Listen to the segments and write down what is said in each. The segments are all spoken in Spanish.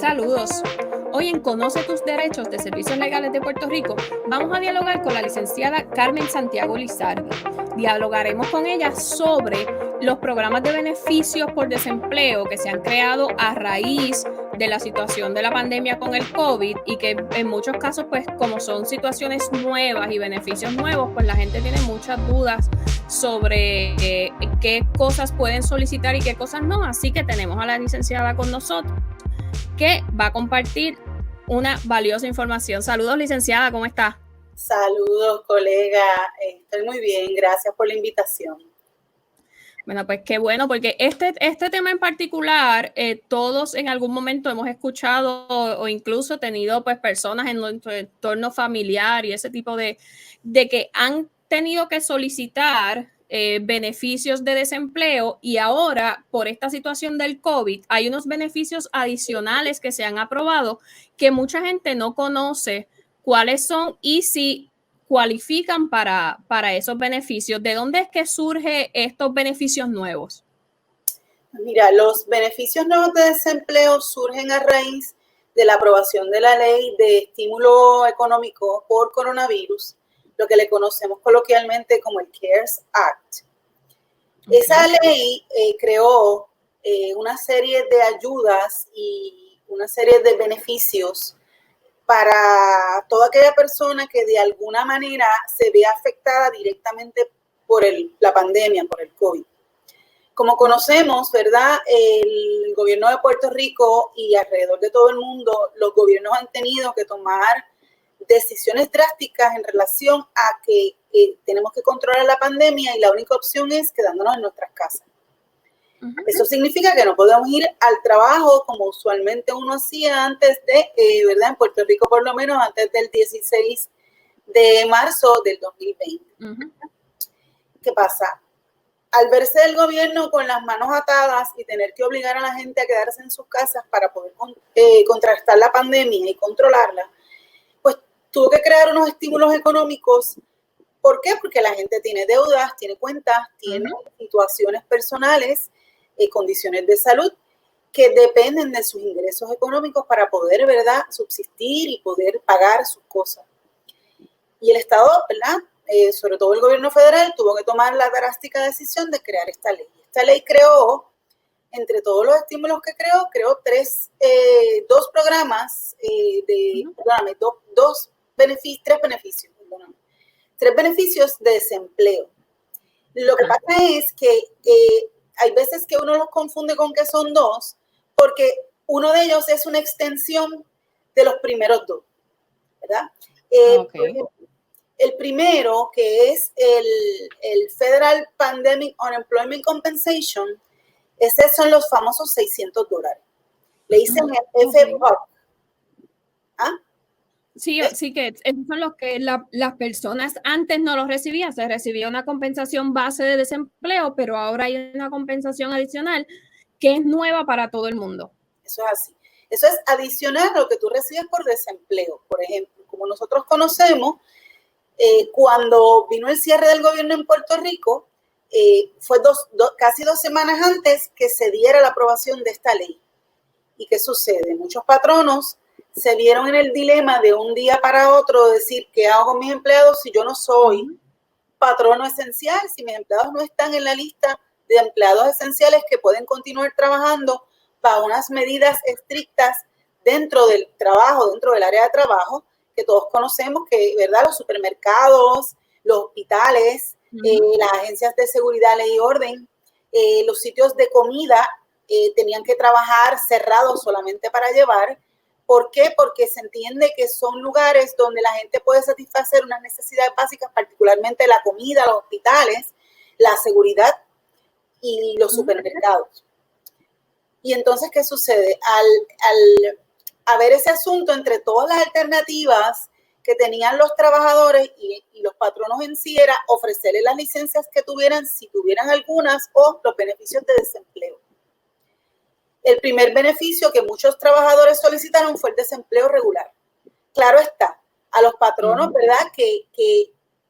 Saludos. Hoy en Conoce tus Derechos de Servicios Legales de Puerto Rico vamos a dialogar con la licenciada Carmen Santiago Lizardi. Dialogaremos con ella sobre los programas de beneficios por desempleo que se han creado a raíz de la situación de la pandemia con el COVID y que en muchos casos, pues como son situaciones nuevas y beneficios nuevos, pues la gente tiene muchas dudas sobre qué cosas pueden solicitar y qué cosas no. Así que tenemos a la licenciada con nosotros que va a compartir una valiosa información. Saludos, licenciada, ¿cómo está? Saludos, colega. Estoy muy bien, gracias por la invitación. Bueno, pues qué bueno, porque este tema en particular, todos en algún momento hemos escuchado o incluso tenido pues personas en nuestro entorno familiar y ese tipo de que han tenido que solicitar beneficios de desempleo y ahora por esta situación del COVID hay unos beneficios adicionales que se han aprobado que mucha gente no conoce cuáles son y si cualifican para esos beneficios. ¿De dónde es que surgen estos beneficios nuevos? Mira, los beneficios nuevos de desempleo surgen a raíz de la aprobación de la ley de estímulo económico por coronavirus, lo que le conocemos coloquialmente como el CARES Act. Okay. Esa ley creó una serie de ayudas y una serie de beneficios para toda aquella persona que de alguna manera se ve afectada directamente por la pandemia, por el COVID. Como conocemos, ¿verdad? El gobierno de Puerto Rico y alrededor de todo el mundo, los gobiernos han tenido que tomar decisiones drásticas en relación a que tenemos que controlar la pandemia y la única opción es quedándonos en nuestras casas. Eso significa que no podemos ir al trabajo como usualmente uno hacía antes de, ¿verdad? En Puerto Rico por lo menos antes del 16 de marzo del 2020. ¿Qué pasa? Al verse el gobierno con las manos atadas y tener que obligar a la gente a quedarse en sus casas para poder contrarrestar la pandemia y controlarla, pues tuvo que crear unos estímulos económicos. ¿Por qué? Porque la gente tiene deudas, tiene cuentas, tiene situaciones personales, condiciones de salud que dependen de sus ingresos económicos para poder, ¿verdad?, subsistir y poder pagar sus cosas. Y el Estado, ¿verdad?, sobre todo el gobierno federal, tuvo que tomar la drástica decisión de crear esta ley. Esta ley creó, entre todos los estímulos que creó tres beneficios, tres beneficios de desempleo. Lo que pasa es que hay veces que uno los confunde con que son dos, porque uno de ellos es una extensión de los primeros dos, ¿verdad? Por ejemplo, el primero, que es el Federal Pandemic Unemployment Compensation, esos son los famosos $600. Le dicen el FPUC. ¿Ah? Sí, que esos son los que las personas antes no los recibían. Se recibía una compensación base de desempleo, pero ahora hay una compensación adicional que es nueva para todo el mundo. Eso es así. Eso es adicional a lo que tú recibes por desempleo. Por ejemplo, como nosotros conocemos, cuando vino el cierre del gobierno en Puerto Rico, fue casi 2 semanas antes que se diera la aprobación de esta ley. ¿Y qué sucede? Muchos patronos se vieron en el dilema de un día para otro decir, ¿qué hago con mis empleados si yo no soy patrono esencial? Si mis empleados no están en la lista de empleados esenciales que pueden continuar trabajando bajo unas medidas estrictas dentro del trabajo, dentro del área de trabajo, que todos conocemos que, ¿verdad? Los supermercados, los hospitales, las agencias de seguridad, ley y orden, los sitios de comida tenían que trabajar cerrados solamente para llevar. ¿Por qué? Porque se entiende que son lugares donde la gente puede satisfacer unas necesidades básicas, particularmente la comida, los hospitales, la seguridad y los supermercados. Y entonces, ¿qué sucede? Al haber ese asunto entre todas las alternativas que tenían los trabajadores y los patronos en sí, era ofrecerles las licencias que tuvieran, si tuvieran algunas, o los beneficios de desempleo. El primer beneficio que muchos trabajadores solicitaron fue el desempleo regular. Claro está, a los patronos, ¿verdad? Que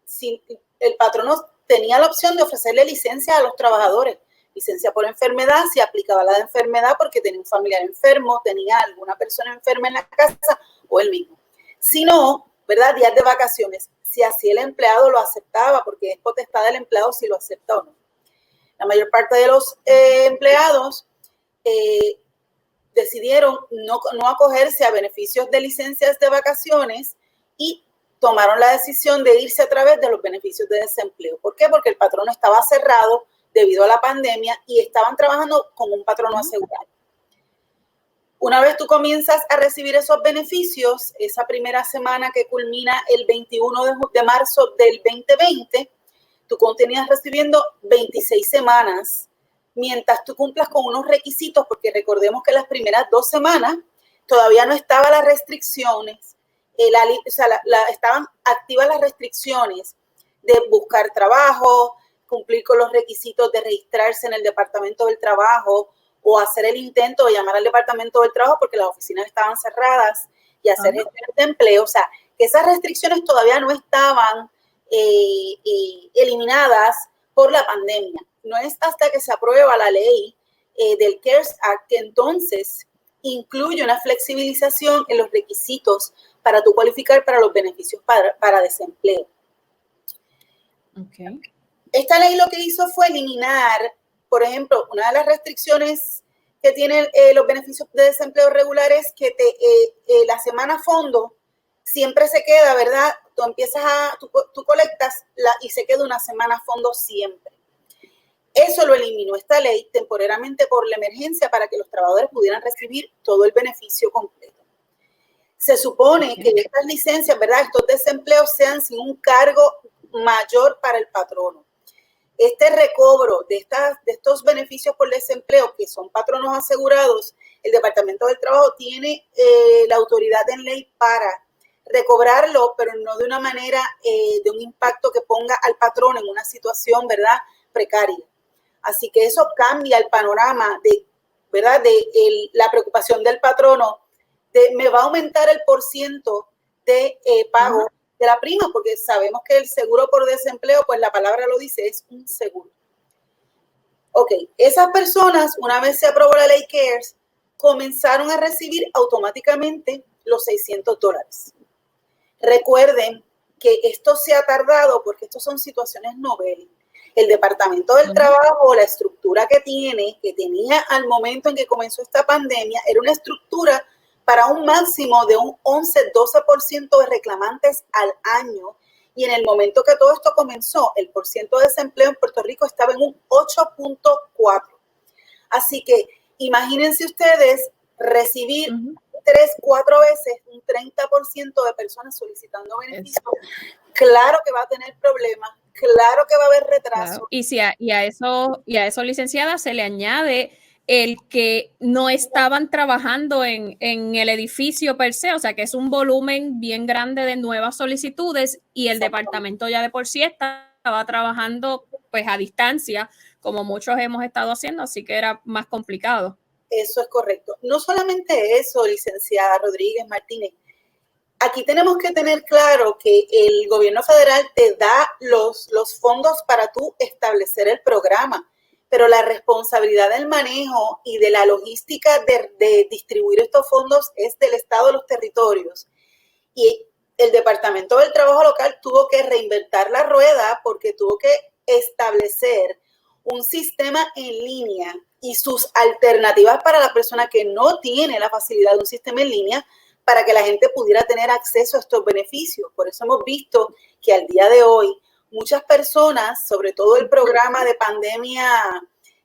si el patrono tenía la opción de ofrecerle licencia a los trabajadores, Licencia por enfermedad, si aplicaba la de enfermedad porque tenía un familiar enfermo, tenía alguna persona enferma en la casa o él mismo. Si no, ¿verdad? Días de vacaciones, si así el empleado lo aceptaba, porque es potestad del empleado si lo acepta o no. La mayor parte de los empleados decidieron no acogerse a beneficios de licencias de vacaciones y tomaron la decisión de irse a través de los beneficios de desempleo. ¿Por qué? Porque el patrono estaba cerrado debido a la pandemia y estaban trabajando con un patrono asegurado. Una vez tú comienzas a recibir esos beneficios, esa primera semana que culmina el 21 de marzo del 2020, tú continuas recibiendo 26 semanas mientras tú cumplas con unos requisitos, porque recordemos que las primeras 2 semanas todavía no estaban las restricciones, estaban activas las restricciones de buscar trabajo, cumplir con los requisitos de registrarse en el Departamento del Trabajo o hacer el intento de llamar al Departamento del Trabajo porque las oficinas estaban cerradas y hacer gestiones de empleo. O sea, que esas restricciones todavía no estaban eliminadas por la pandemia. No es hasta que se aprueba la ley del CARES Act que entonces incluye una flexibilización en los requisitos para tú cualificar para los beneficios para desempleo. Okay. Esta ley lo que hizo fue eliminar, por ejemplo, una de las restricciones que tienen los beneficios de desempleo regulares, que la semana fondo siempre se queda, ¿verdad? Tú colectas y se queda una semana fondo siempre. Eso lo eliminó esta ley temporariamente por la emergencia para que los trabajadores pudieran recibir todo el beneficio completo. Se supone que estas licencias, ¿verdad? Estos desempleos sean sin un cargo mayor para el patrono. Este recobro de estos beneficios por desempleo, que son patronos asegurados, el Departamento del Trabajo tiene la autoridad en ley para recobrarlo, pero no de una manera de un impacto que ponga al patrón en una situación, ¿verdad?, precaria. Así que eso cambia el panorama de, ¿verdad?, de la preocupación del patrono de me va a aumentar el % de pago de la prima, porque sabemos que el seguro por desempleo, pues la palabra lo dice, es un seguro. Ok, esas personas, una vez se aprobó la ley CARES, comenzaron a recibir automáticamente los $600. Recuerden que esto se ha tardado porque estos son situaciones noveles. El Departamento del Trabajo, la estructura que tenía al momento en que comenzó esta pandemia, era una estructura para un máximo de un 11-12% de reclamantes al año. Y en el momento que todo esto comenzó, el % de desempleo en Puerto Rico estaba en un 8.4. Así que imagínense ustedes recibir 3-4 veces un 30% de personas solicitando beneficios. Claro que va a tener problemas, claro que va a haber retraso. Claro. Y a eso, licenciada, se le añade el que no estaban trabajando en el edificio per se, o sea que es un volumen bien grande de nuevas solicitudes y el departamento ya de por sí estaba trabajando pues a distancia, como muchos hemos estado haciendo, así que era más complicado. Eso es correcto. No solamente eso, licenciada Rodríguez Martínez. Aquí tenemos que tener claro que el gobierno federal te da los fondos para tú establecer el programa, pero la responsabilidad del manejo y de la logística de distribuir estos fondos es del Estado de los territorios. Y el Departamento del Trabajo Local tuvo que reinventar la rueda porque tuvo que establecer un sistema en línea y sus alternativas para la persona que no tiene la facilidad de un sistema en línea para que la gente pudiera tener acceso a estos beneficios. Por eso hemos visto que al día de hoy muchas personas, sobre todo el programa de pandemia,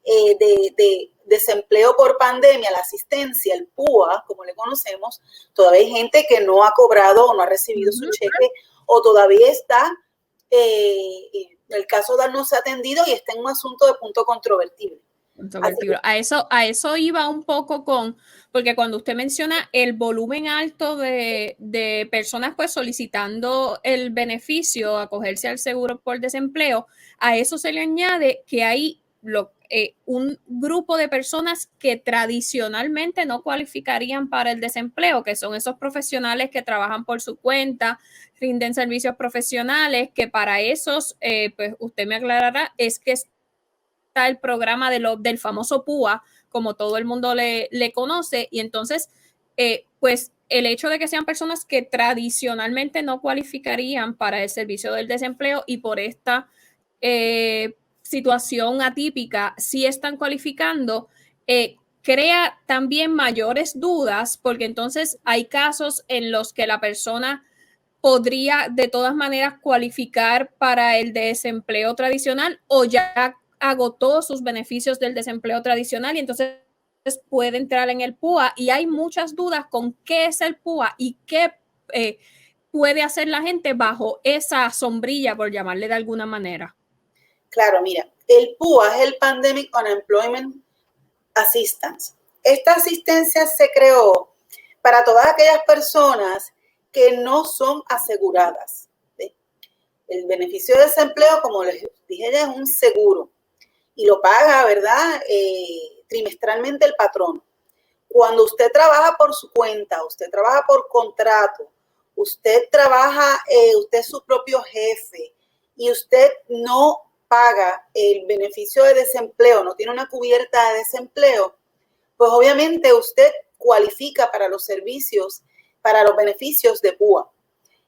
de desempleo por pandemia, la asistencia, el PUA, como le conocemos, todavía hay gente que no ha cobrado o no ha recibido su cheque o todavía está, el caso no se ha atendido y está en un asunto de punto controvertible. A eso iba un poco porque cuando usted menciona el volumen alto de personas pues solicitando el beneficio, acogerse al seguro por desempleo, a eso se le añade que hay un grupo de personas que tradicionalmente no cualificarían para el desempleo, que son esos profesionales que trabajan por su cuenta, rinden servicios profesionales, que para esos, pues usted me aclarará, es que está el programa del famoso PUA, como todo el mundo le conoce, y entonces, pues el hecho de que sean personas que tradicionalmente no cualificarían para el servicio del desempleo y por esta situación atípica sí están cualificando, crea también mayores dudas, porque entonces hay casos en los que la persona podría de todas maneras cualificar para el desempleo tradicional o ya agotó sus beneficios del desempleo tradicional y entonces puede entrar en el PUA, y hay muchas dudas con qué es el PUA y qué puede hacer la gente bajo esa sombrilla, por llamarle de alguna manera. Claro, mira, el PUA es el Pandemic Unemployment Assistance. Esta asistencia se creó para todas aquellas personas que no son aseguradas. ¿Sí? El beneficio de desempleo, como les dije ya, es un seguro y lo paga, ¿verdad? Trimestralmente el patrón. Cuando usted trabaja por su cuenta, usted trabaja por contrato, usted trabaja, usted es su propio jefe y usted no paga el beneficio de desempleo, no tiene una cubierta de desempleo, pues obviamente usted cualifica para los servicios, para los beneficios de PUA.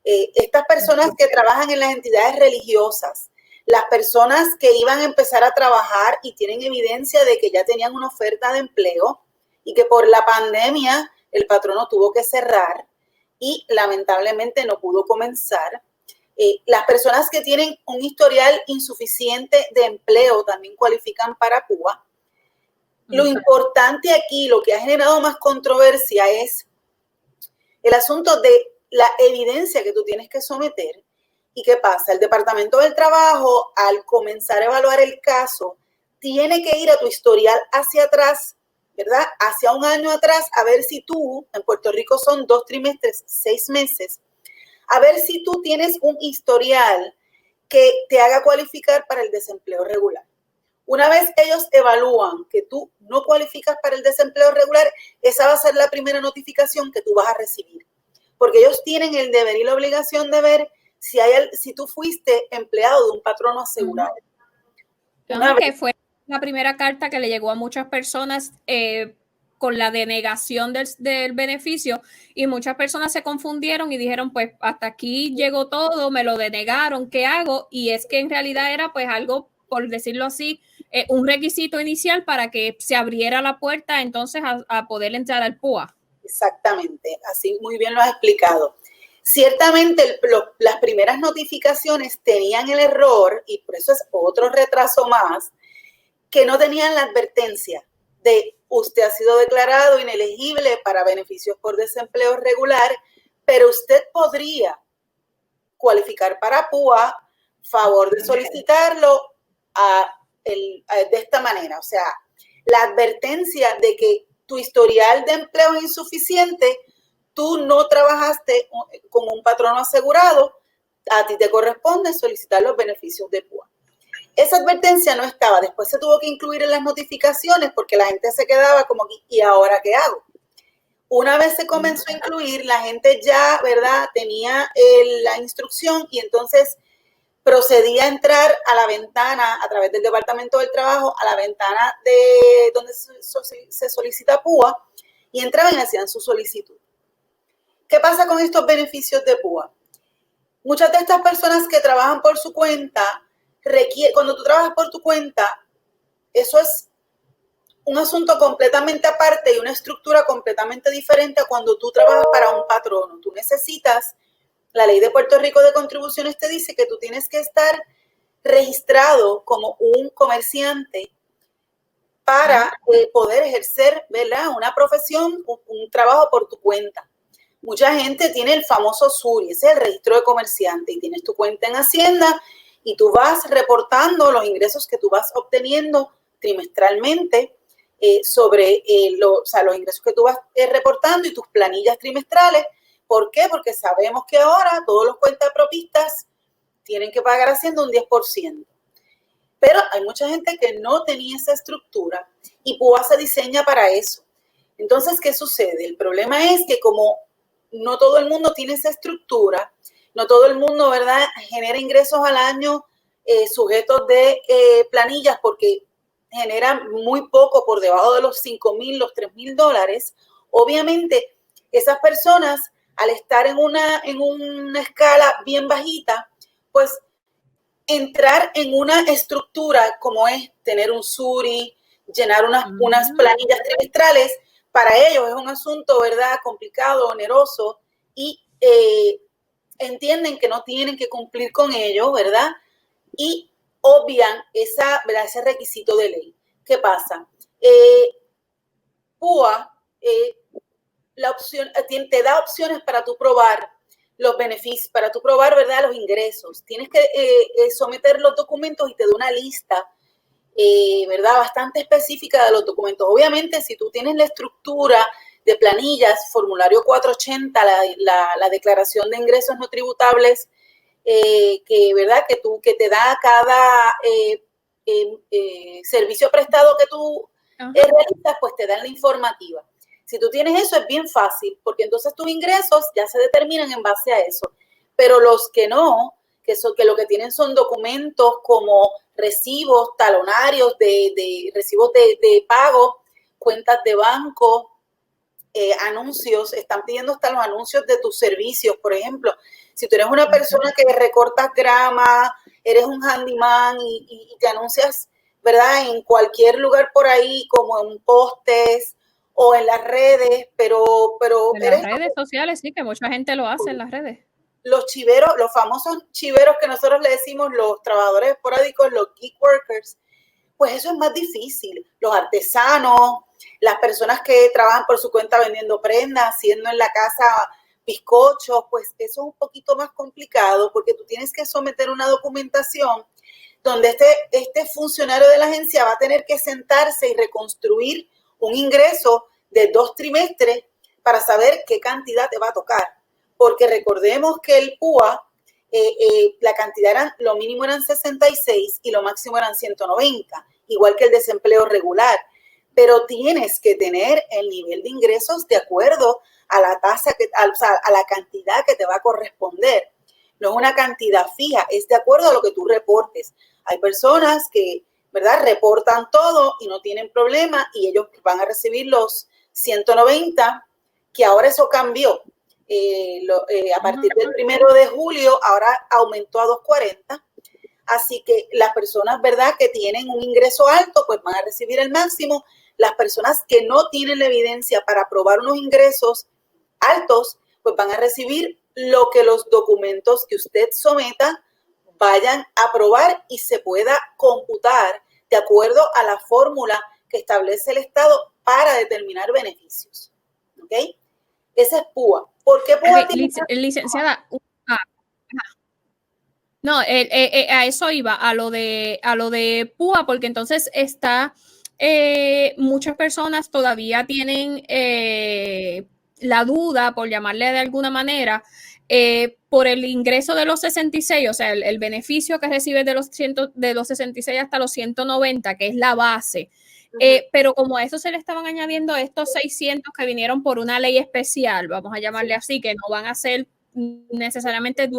Estas personas que trabajan en las entidades religiosas, las personas que iban a empezar a trabajar y tienen evidencia de que ya tenían una oferta de empleo y que por la pandemia el patrono tuvo que cerrar y lamentablemente no pudo comenzar. Las personas que tienen un historial insuficiente de empleo también cualifican para PUA. Lo importante aquí, lo que ha generado más controversia es el asunto de la evidencia que tú tienes que someter. ¿Y qué pasa? El Departamento del Trabajo, al comenzar a evaluar el caso, tiene que ir a tu historial hacia atrás, ¿verdad? Hacia un año atrás, a ver si tú, en Puerto Rico son 2 trimestres, 6 meses, a ver si tú tienes un historial que te haga cualificar para el desempleo regular. Una vez ellos evalúan que tú no cualificas para el desempleo regular, esa va a ser la primera notificación que tú vas a recibir. Porque ellos tienen el deber y la obligación de ver si tú fuiste empleado de un patrono asegurado. Que fue la primera carta que le llegó a muchas personas con la denegación del beneficio, y muchas personas se confundieron y dijeron, pues hasta aquí llegó todo, me lo denegaron, ¿qué hago? Y es que en realidad era pues algo, por decirlo así, un requisito inicial para que se abriera la puerta entonces a poder entrar al PUA. Exactamente, así muy bien lo has explicado. Ciertamente las primeras notificaciones tenían el error, y por eso es otro retraso más, que no tenían la advertencia de usted ha sido declarado inelegible para beneficios por desempleo regular, pero usted podría cualificar para PUA, favor de solicitarlo de esta manera. O sea, la advertencia de que tu historial de empleo es insuficiente, tú no trabajaste con un patrono asegurado, a ti te corresponde solicitar los beneficios de PUA. Esa advertencia no estaba, después se tuvo que incluir en las notificaciones porque la gente se quedaba como, ¿y ahora qué hago? Una vez se comenzó a incluir, la gente ya, ¿verdad?, tenía la instrucción y entonces procedía a entrar a la ventana a través del Departamento del Trabajo, a la ventana de donde se solicita PUA, y entraban y hacían su solicitud. ¿Qué pasa con estos beneficios de PUA? Muchas de estas personas que trabajan por su cuenta, cuando tú trabajas por tu cuenta, eso es un asunto completamente aparte y una estructura completamente diferente a cuando tú trabajas para un patrono. Tú necesitas, la ley de Puerto Rico de contribuciones te dice que tú tienes que estar registrado como un comerciante para poder ejercer, ¿verdad?, una profesión, un trabajo por tu cuenta. Mucha gente tiene el famoso SURI, ese es el registro de comerciante, y tienes tu cuenta en Hacienda y tú vas reportando los ingresos que tú vas obteniendo trimestralmente sobre los ingresos que tú vas reportando y tus planillas trimestrales. ¿Por qué? Porque sabemos que ahora todos los cuentapropistas tienen que pagar Hacienda un 10%. Pero hay mucha gente que no tenía esa estructura y PUA se diseña para eso. Entonces, ¿qué sucede? El problema es que como no todo el mundo tiene esa estructura, no todo el mundo, ¿verdad?, genera ingresos al año sujetos de planillas, porque genera muy poco por debajo de los 5,000, los $3,000, obviamente esas personas al estar en una escala bien bajita, pues entrar en una estructura como es tener un SURI, llenar unas planillas trimestrales, para ellos es un asunto, ¿verdad?, complicado, oneroso, y entienden que no tienen que cumplir con ello, ¿verdad? Y obvian ¿verdad?, ese requisito de ley. ¿Qué pasa? PUA te da opciones para tú probar los beneficios, para tú probar, ¿verdad?, los ingresos. Tienes que someter los documentos y te da una lista, ¿verdad?, bastante específica de los documentos. Obviamente, si tú tienes la estructura de planillas, formulario 480, la declaración de ingresos no tributables, ¿verdad?, que te da cada servicio prestado que tú realizas, pues te dan la informativa. Si tú tienes eso, es bien fácil, porque entonces tus ingresos ya se determinan en base a eso. Pero los que no, que lo que tienen son documentos como recibos, talonarios de recibos de pago, cuentas de banco, anuncios, están pidiendo hasta los anuncios de tus servicios, por ejemplo. Si tú eres una persona que recortas grama, eres un handyman y te anuncias, ¿verdad?, en cualquier lugar por ahí, como en postes o en las redes, pero en las redes sociales, sí, que mucha gente lo hace en las redes. Los chiveros, los famosos chiveros que nosotros le decimos, los trabajadores esporádicos, los gig workers, pues eso es más difícil. Los artesanos, las personas que trabajan por su cuenta vendiendo prendas, haciendo en la casa bizcochos, pues eso es un poquito más complicado porque tú tienes que someter una documentación donde este funcionario de la agencia va a tener que sentarse y reconstruir un ingreso de 2 trimestres para saber qué cantidad te va a tocar. Porque recordemos que el PUA, la cantidad lo mínimo eran 66 y lo máximo eran 190, igual que el desempleo regular. Pero tienes que tener el nivel de ingresos de acuerdo a la tasa, a la cantidad que te va a corresponder. No es una cantidad fija, es de acuerdo a lo que tú reportes. Hay personas que, ¿verdad?, reportan todo y no tienen problema y ellos van a recibir los 190, que ahora eso cambió. A partir del 1 de julio, ahora aumentó a 240. Así que las personas, ¿verdad?, que tienen un ingreso alto, pues van a recibir el máximo. Las personas que no tienen la evidencia para probar unos ingresos altos, pues van a recibir lo que los documentos que usted someta vayan a probar y se pueda computar de acuerdo a la fórmula que establece el Estado para determinar beneficios. ¿Ok? Ese es PUA. ¿Por qué PUA? Licenciada, no, a eso iba, a lo de PUA, porque entonces muchas personas todavía tienen la duda, por llamarle de alguna manera, por el ingreso de los 66, o sea, el beneficio que recibes de los 66 hasta los 190, que es la base. Pero como a eso se le estaban añadiendo estos 600 que vinieron por una ley especial, vamos a llamarle así, que no van a ser necesariamente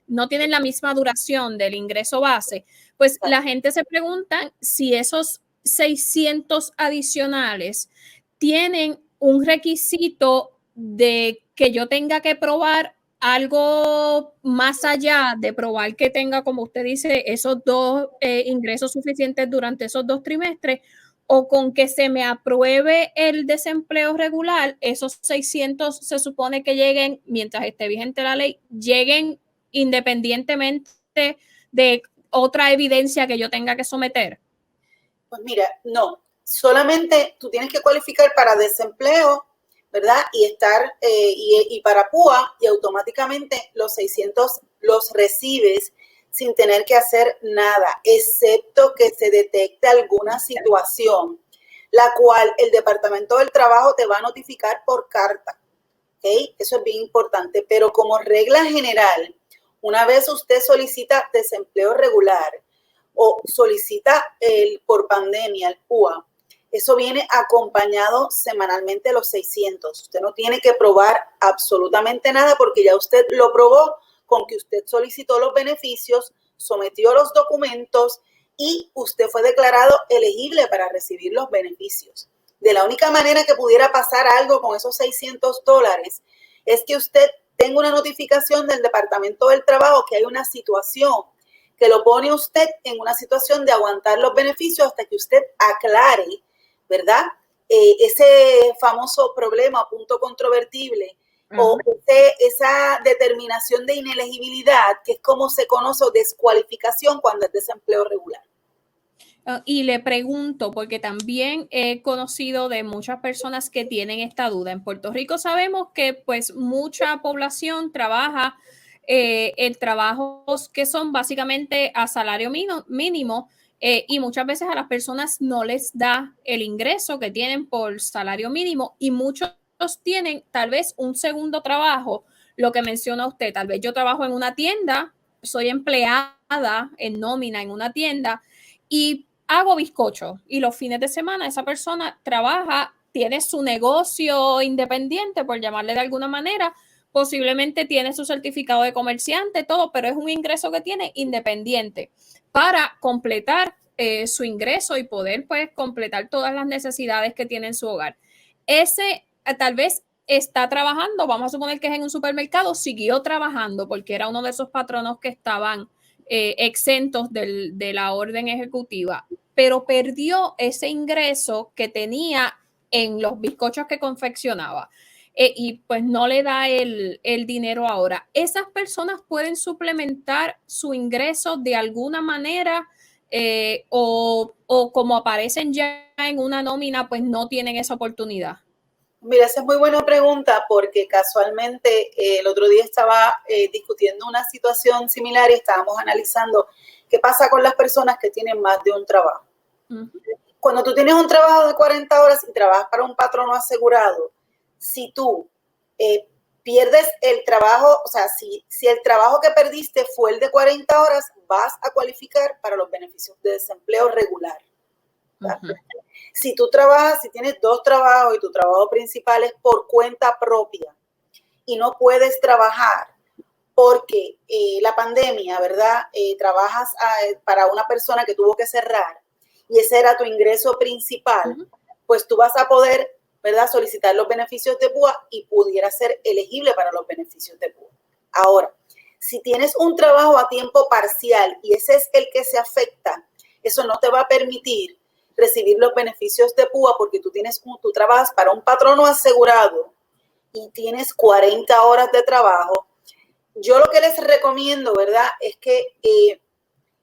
no tienen la misma duración del ingreso base, pues la gente se pregunta si esos 600 adicionales tienen un requisito de que yo tenga que probar algo más allá de probar que tenga, como usted dice, esos 2 ingresos suficientes durante esos 2 trimestres, o con que se me apruebe el desempleo regular, esos 600 se supone que lleguen, mientras esté vigente la ley, lleguen independientemente de otra evidencia que yo tenga que someter. Pues mira, no, solamente tú tienes que cualificar para desempleo, ¿verdad? Y y para PUA, y automáticamente los 600 los recibes sin tener que hacer nada, excepto que se detecte alguna situación, la cual el Departamento del Trabajo te va a notificar por carta. ¿Ok? Eso es bien importante, pero como regla general, una vez usted solicita desempleo regular o solicita por pandemia el PUA, eso viene acompañado semanalmente de los 600. Usted no tiene que probar absolutamente nada porque ya usted lo probó con que usted solicitó los beneficios, sometió los documentos y usted fue declarado elegible para recibir los beneficios. De la única manera que pudiera pasar algo con esos $600 es que usted tenga una notificación del Departamento del Trabajo que hay una situación que lo pone usted en una situación de aguantar los beneficios hasta que usted aclare, ¿verdad? Ese famoso problema, punto controvertible, o esa determinación de inelegibilidad, que es como se conoce, o descualificación cuando es desempleo regular. Y le pregunto, porque también he conocido de muchas personas que tienen esta duda. En Puerto Rico sabemos que pues mucha población trabaja en trabajos que son básicamente a salario mínimo y muchas veces a las personas no les da el ingreso que tienen por salario mínimo y muchos tienen tal vez un segundo trabajo, lo que menciona usted, tal vez yo trabajo en una tienda, soy empleada en nómina en una tienda y hago bizcocho y los fines de semana esa persona trabaja, tiene su negocio independiente, por llamarle de alguna manera, posiblemente tiene su certificado de comerciante, todo, pero es un ingreso que tiene independiente para completar su ingreso y poder pues completar todas las necesidades que tiene en su hogar. Ese tal vez está trabajando, vamos a suponer que es en un supermercado, siguió trabajando porque era uno de esos patronos que estaban exentos de la orden ejecutiva, pero perdió ese ingreso que tenía en los bizcochos que confeccionaba y pues no le da el dinero ahora. ¿Esas personas pueden suplementar su ingreso de alguna manera o como aparecen ya en una nómina, pues no tienen esa oportunidad? Mira, esa es muy buena pregunta porque casualmente el otro día estaba discutiendo una situación similar y estábamos analizando qué pasa con las personas que tienen más de un trabajo. Cuando tú tienes un trabajo de 40 horas y trabajas para un patrono asegurado, si tú pierdes el trabajo, o sea, si el trabajo que perdiste fue el de 40 horas, vas a cualificar para los beneficios de desempleo regular. Si tú trabajas, si tienes 2 trabajos y tu trabajo principal es por cuenta propia y no puedes trabajar porque la pandemia, ¿verdad? Trabajas para una persona que tuvo que cerrar y ese era tu ingreso principal, pues tú vas a poder, ¿verdad? Solicitar los beneficios de PUA y pudiera ser elegible para los beneficios de PUA. Ahora, si tienes un trabajo a tiempo parcial y ese es el que se afecta, eso no te va a permitir recibir los beneficios de PUA porque tú trabajas para un patrono asegurado y tienes 40 horas de trabajo. Yo lo que les recomiendo, ¿verdad? Es que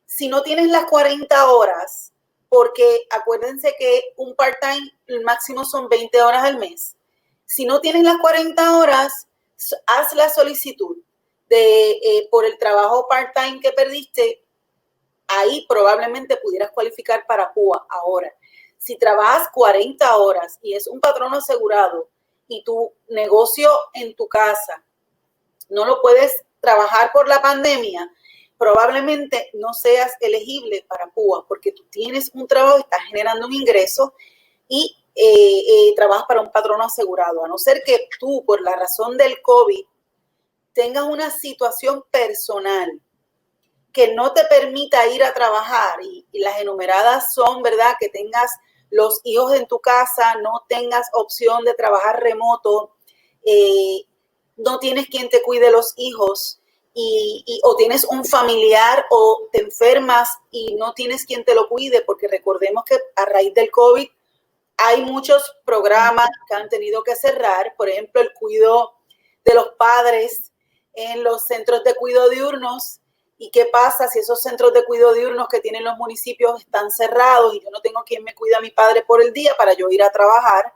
si no tienes las 40 horas, porque acuérdense que un part-time, el máximo son 20 horas al mes. Si no tienes las 40 horas, haz la solicitud por el trabajo part-time que perdiste. Ahí probablemente pudieras cualificar para PUA. Ahora, si trabajas 40 horas y es un patrono asegurado y tu negocio en tu casa no lo puedes trabajar por la pandemia, probablemente no seas elegible para PUA porque tú tienes un trabajo, estás generando un ingreso y trabajas para un patrono asegurado. A no ser que tú, por la razón del COVID, tengas una situación personal que no te permita ir a trabajar y las enumeradas son, ¿verdad? Que tengas los hijos en tu casa, no tengas opción de trabajar remoto, no tienes quien te cuide los hijos o tienes un familiar o te enfermas y no tienes quien te lo cuide, porque recordemos que a raíz del COVID hay muchos programas que han tenido que cerrar, por ejemplo, el cuidado de los padres en los centros de cuidado diurnos. ¿Y qué pasa si esos centros de cuidado diurnos que tienen los municipios están cerrados y yo no tengo quien me cuida a mi padre por el día para yo ir a trabajar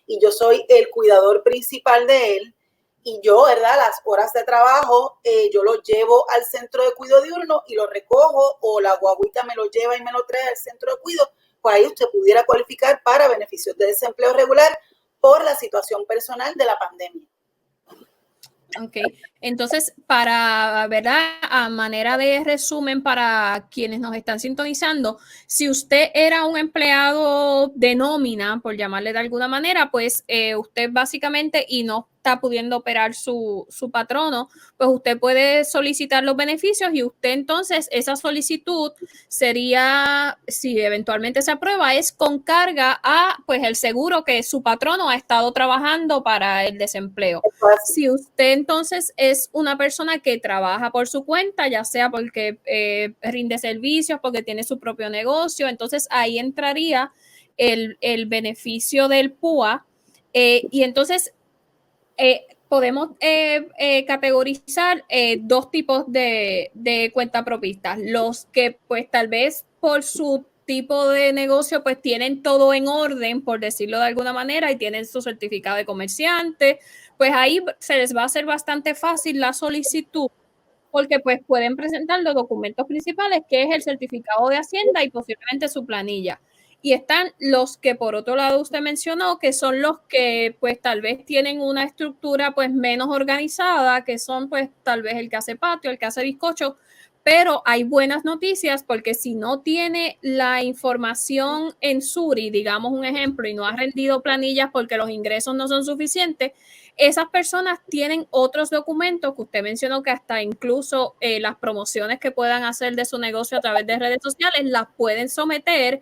y yo soy el cuidador principal de él y yo, ¿verdad? Las horas de trabajo yo lo llevo al centro de cuidado diurno y lo recojo o la guaguita me lo lleva y me lo trae al centro de cuidado, pues ahí usted pudiera cualificar para beneficios de desempleo regular por la situación personal de la pandemia. Ok, entonces para, ¿verdad? A manera de resumen para quienes nos están sintonizando, si usted era un empleado de nómina, por llamarle de alguna manera, pues usted básicamente y no está pudiendo operar su patrono, pues usted puede solicitar los beneficios y usted entonces esa solicitud sería, si eventualmente se aprueba, es con carga a pues el seguro que su patrono ha estado trabajando para el desempleo. Si usted entonces es una persona que trabaja por su cuenta, ya sea porque rinde servicios, porque tiene su propio negocio, entonces ahí entraría el beneficio del PUA y entonces podemos categorizar dos tipos de cuentapropistas. Los que pues tal vez por su tipo de negocio pues tienen todo en orden, por decirlo de alguna manera, y tienen su certificado de comerciante, pues ahí se les va a hacer bastante fácil la solicitud porque pues pueden presentar los documentos principales, que es el certificado de Hacienda y posiblemente su planilla. Y están los que por otro lado usted mencionó, que son los que pues tal vez tienen una estructura pues menos organizada, que son pues tal vez el que hace patio, el que hace bizcocho, pero hay buenas noticias porque si no tiene la información en Suri, digamos un ejemplo, y no ha rendido planillas porque los ingresos no son suficientes, esas personas tienen otros documentos que usted mencionó que hasta incluso las promociones que puedan hacer de su negocio a través de redes sociales las pueden someter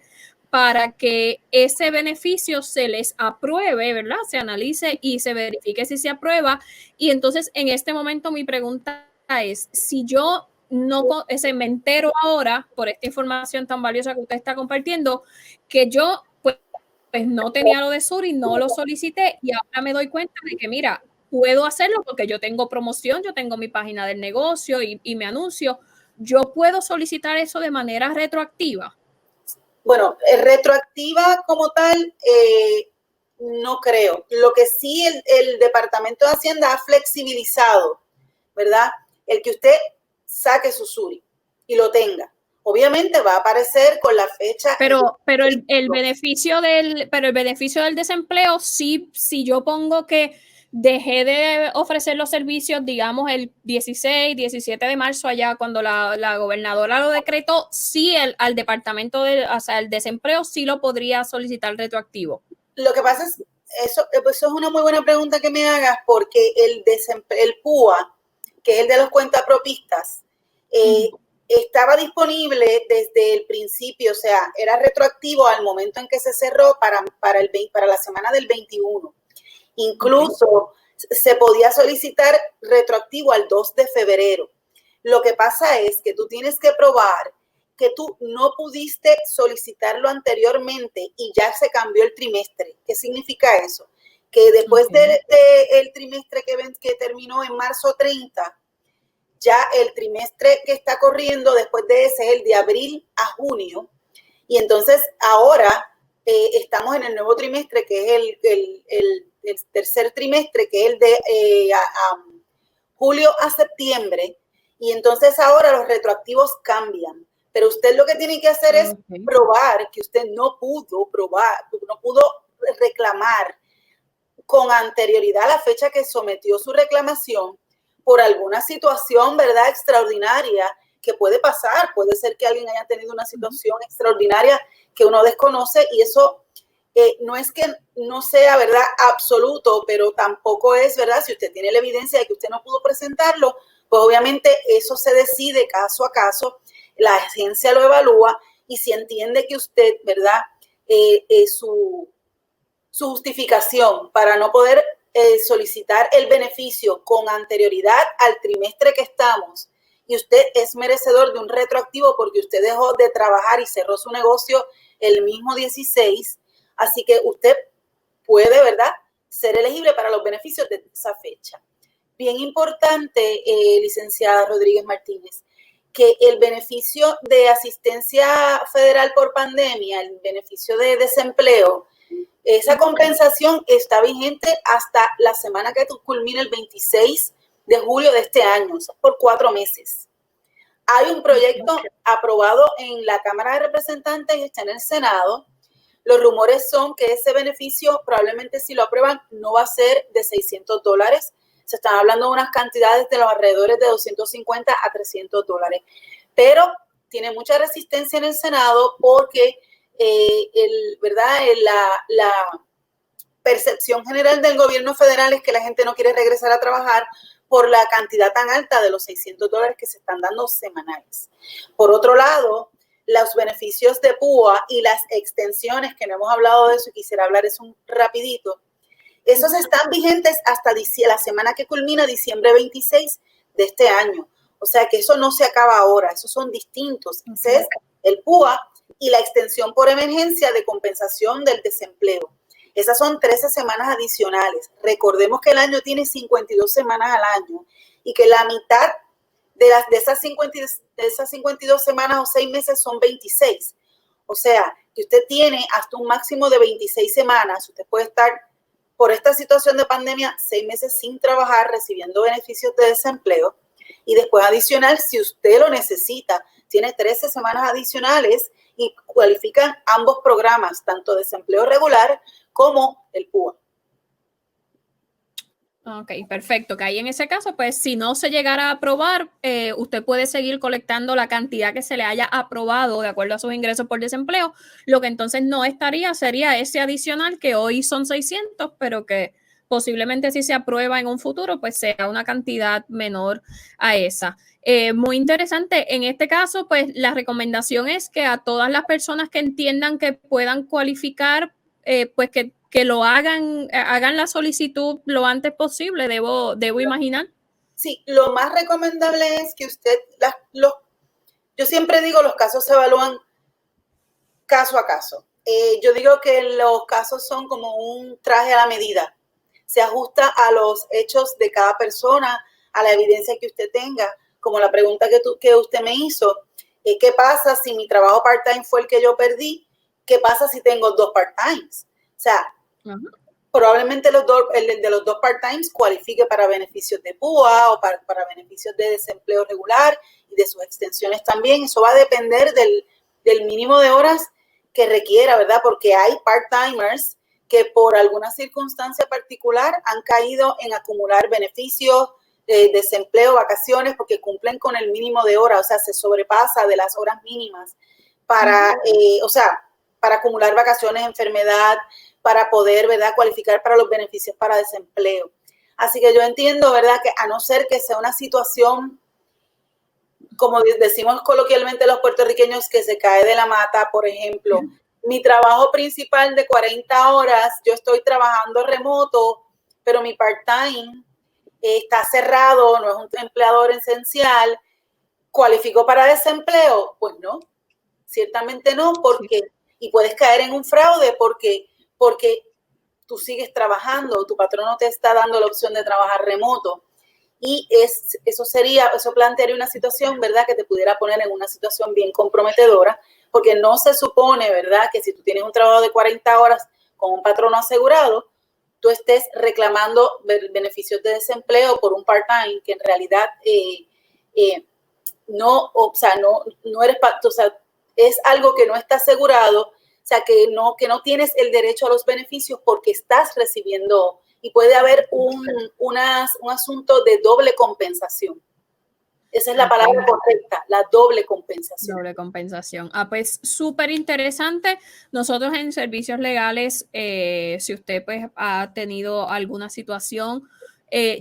para que ese beneficio se les apruebe, ¿verdad? Se analice y se verifique si se aprueba. Y entonces, en este momento, mi pregunta es, si yo no me entero ahora por esta información tan valiosa que usted está compartiendo, que yo pues no tenía lo de Suri, no lo solicité y ahora me doy cuenta de que, mira, puedo hacerlo porque yo tengo promoción, yo tengo mi página del negocio y me anuncio. Yo puedo solicitar eso de manera retroactiva. Bueno, retroactiva como tal, no creo. Lo que sí el Departamento de Hacienda ha flexibilizado, ¿verdad? El que usted saque su Suri y lo tenga. Obviamente va a aparecer con la fecha. Pero el beneficio del desempleo, sí, si yo pongo que dejé de ofrecer los servicios, digamos, el 16, 17 de marzo allá, cuando la gobernadora lo decretó, sí al departamento el desempleo sí lo podría solicitar retroactivo. Lo que pasa es, eso es una muy buena pregunta que me hagas, porque el PUA, que es el de los cuentapropistas, estaba disponible desde el principio, o sea, era retroactivo al momento en que se cerró para la semana del 21. Incluso se podía solicitar retroactivo al 2 de febrero. Lo que pasa es que tú tienes que probar que tú no pudiste solicitarlo anteriormente y ya se cambió el trimestre. ¿Qué significa eso? Que después del trimestre que terminó en marzo 30, ya el trimestre que está corriendo después de ese es el de abril a junio. Y entonces ahora estamos en el nuevo trimestre, que es el tercer trimestre, que es el de julio a septiembre. Y entonces ahora los retroactivos cambian. Pero usted lo que tiene que hacer es probar que usted no pudo reclamar con anterioridad a la fecha que sometió su reclamación por alguna situación, ¿verdad?, extraordinaria que puede pasar. Puede ser que alguien haya tenido una situación extraordinaria que uno desconoce y eso no es que no sea, ¿verdad?, absoluto, pero tampoco es, ¿verdad?, si usted tiene la evidencia de que usted no pudo presentarlo, pues obviamente eso se decide caso a caso, la agencia lo evalúa y si entiende que usted, ¿verdad?, su justificación para no poder solicitar el beneficio con anterioridad al trimestre que estamos y usted es merecedor de un retroactivo porque usted dejó de trabajar y cerró su negocio el mismo 16, así que usted puede, ¿verdad?, ser elegible para los beneficios de esa fecha. Bien importante, licenciada Rodríguez Martínez, que el beneficio de asistencia federal por pandemia, el beneficio de desempleo, esa compensación está vigente hasta la semana que culmina el 26 de julio de este año, o sea, por 4 meses. Hay un proyecto aprobado en la Cámara de Representantes y está en el Senado. Los rumores son que ese beneficio probablemente si lo aprueban no va a ser de $600. Se están hablando de unas cantidades de los alrededores de $250 a $300. Pero tiene mucha resistencia en el Senado porque ¿verdad? percepción general del gobierno federal es que la gente no quiere regresar a trabajar por la cantidad tan alta de los $600 que se están dando semanales. Por otro lado, los beneficios de PUA y las extensiones, que no hemos hablado de eso y quisiera hablar eso un rapidito, esos están vigentes hasta la semana que culmina diciembre 26 de este año. O sea que eso no se acaba ahora, esos son distintos. Ese es el PUA y la extensión por emergencia de compensación del desempleo. Esas son 13 semanas adicionales. Recordemos que el año tiene 52 semanas al año y que la mitad de esas 52 semanas o 6 meses son 26. O sea, que usted tiene hasta un máximo de 26 semanas. Usted puede estar, por esta situación de pandemia, 6 meses sin trabajar, recibiendo beneficios de desempleo. Y después adicional, si usted lo necesita, tiene 13 semanas adicionales y cualifican ambos programas, tanto desempleo regular como el PUA. Ok, perfecto. Que ahí en ese caso, pues si no se llegara a aprobar, usted puede seguir colectando la cantidad que se le haya aprobado de acuerdo a sus ingresos por desempleo. Lo que entonces no estaría sería ese adicional que hoy son 600, pero que posiblemente si se aprueba en un futuro, pues sea una cantidad menor a esa. Muy interesante. En este caso, pues la recomendación es que a todas las personas que entiendan que puedan cualificar, pues que lo hagan la solicitud lo antes posible, debo imaginar. Sí, lo más recomendable es que usted, yo siempre digo, los casos se evalúan caso a caso. Yo digo que los casos son como un traje a la medida. Se ajusta a los hechos de cada persona, a la evidencia que usted tenga, como la pregunta que usted me hizo. ¿Qué pasa si mi trabajo part-time fue el que yo perdí? ¿Qué pasa si tengo 2 part-times? O sea, probablemente el de los 2 part-times cualifique para beneficios de PUA o para beneficios de desempleo regular y de sus extensiones también. Eso va a depender del mínimo de horas que requiera, ¿verdad? Porque hay part-timers que por alguna circunstancia particular han caído en acumular beneficios, desempleo, vacaciones, porque cumplen con el mínimo de horas, o sea, se sobrepasa de las horas mínimas para acumular vacaciones, enfermedad, para poder, ¿verdad?, cualificar para los beneficios para desempleo. Así que yo entiendo, ¿verdad?, que a no ser que sea una situación, como decimos coloquialmente los puertorriqueños, que se cae de la mata, por ejemplo, mi trabajo principal de 40 horas, yo estoy trabajando remoto, pero mi part-time está cerrado, no es un empleador esencial, ¿cualificó para desempleo? Pues no, ciertamente no, porque, y puedes caer en un fraude porque tú sigues trabajando, tu patrón no te está dando la opción de trabajar remoto. Y eso plantearía una situación, ¿verdad?, que te pudiera poner en una situación bien comprometedora, porque no se supone, ¿verdad?, que si tú tienes un trabajo de 40 horas con un patrono asegurado, tú estés reclamando beneficios de desempleo por un part-time que en realidad no eres, o sea, es algo que no está asegurado, o sea, que no tienes el derecho a los beneficios porque estás recibiendo, y puede haber un asunto de doble compensación. Esa es la palabra correcta, la doble compensación. Doble compensación. Pues súper interesante. Nosotros en servicios legales, si usted pues ha tenido alguna situación,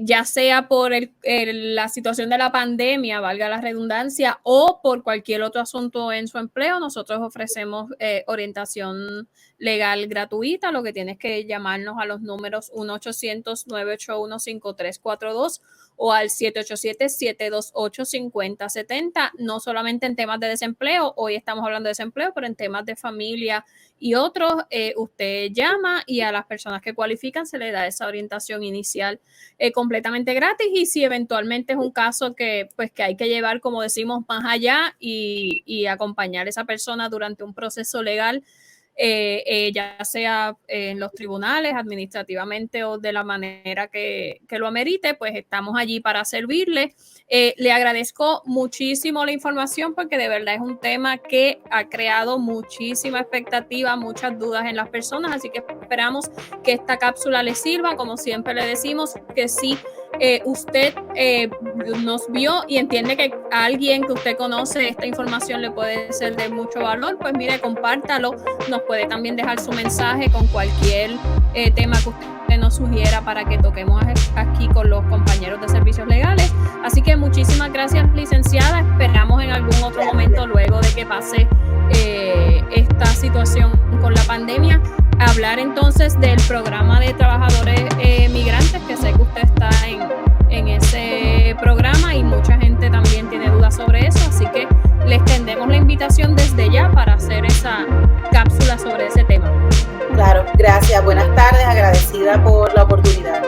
ya sea por la situación de la pandemia, valga la redundancia, o por cualquier otro asunto en su empleo, nosotros ofrecemos orientación legal gratuita. Lo que tienes que llamarnos a los números 1-800-981-5342 o al 787-728-5070, no solamente en temas de desempleo, hoy estamos hablando de desempleo, pero en temas de familia y otros, usted llama y a las personas que cualifican se le da esa orientación inicial completamente gratis, y si eventualmente es un caso que hay que llevar, como decimos, más allá y acompañar a esa persona durante un proceso legal, ya sea en los tribunales, administrativamente o de la manera que lo amerite, pues estamos allí para servirle. Le agradezco muchísimo la información porque de verdad es un tema que ha creado muchísima expectativa, muchas dudas en las personas, así que esperamos que esta cápsula les sirva. Como siempre le decimos, que si usted nos vio y entiende que a alguien que usted conoce esta información le puede ser de mucho valor, pues mire, compártalo. Nos puede también dejar su mensaje con cualquier tema que usted nos sugiera para que toquemos aquí con los compañeros de servicios legales. Así que muchísimas gracias, licenciada. Esperamos en algún otro momento, luego de que pase esta situación con la pandemia, hablar entonces del programa de trabajadores migrantes, que sé que usted está en ese programa y mucha gente también tiene dudas sobre eso, así que le extendemos la invitación desde ya para hacer esa cápsula sobre ese tema. Claro, gracias. Buenas tardes, agradecida por la oportunidad.